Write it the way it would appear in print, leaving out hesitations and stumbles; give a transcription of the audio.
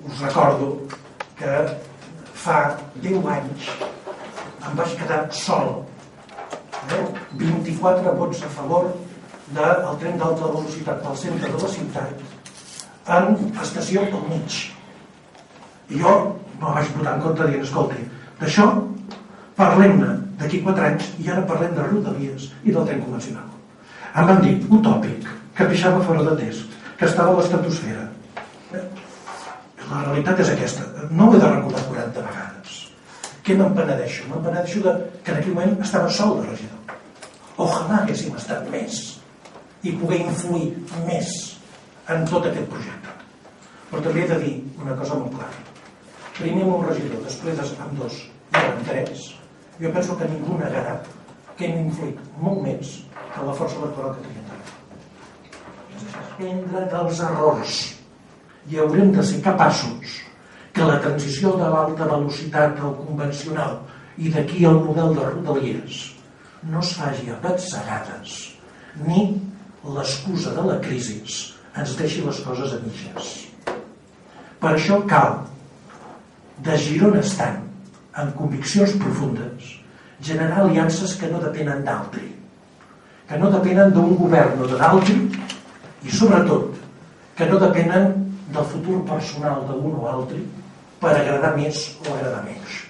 us recordo que fa 10 anys em vaig quedar sol, 24 vots a favor del tren d'alta velocitat pel centre de la ciutat en estació pel mig. I jo me vaig votar en contra dient, escolti, d'això parlem-ne d'aquí 4 anys i ara parlem de Rodalies i del tren convencional. Em van dir utòpic, que pixava fora de test, que estava a l'estratosfera. La realitat és aquesta. No ho he de recordar 40 vegades. Què m'empenedeixo? M'empenedeixo que en aquell moment estava sol de regidor. Ojalà haguéssim estat més i poder influir més en tot aquest projecte. Però també he de dir una cosa molt clara. Primer amb un regidor, després amb 2 i amb 3. Jo penso que ningú negarà que hem influït molt més que la força electoral que tenim ara. Aprendre dels errors i haurem de ser capaços que la transició de l'alta velocitat al convencional i d'aquí al model de Rodalies no es faci a batzegades ni l'excusa de la crisi ens deixi les coses a mitges. Per això cal, de Girona estant, amb conviccions profundes, generar aliances que no depenen d'altri, que no depenen d'un govern o de d'altri i, sobretot, que no depenen del futur personal d'un o altre per agradar més o agradar menys.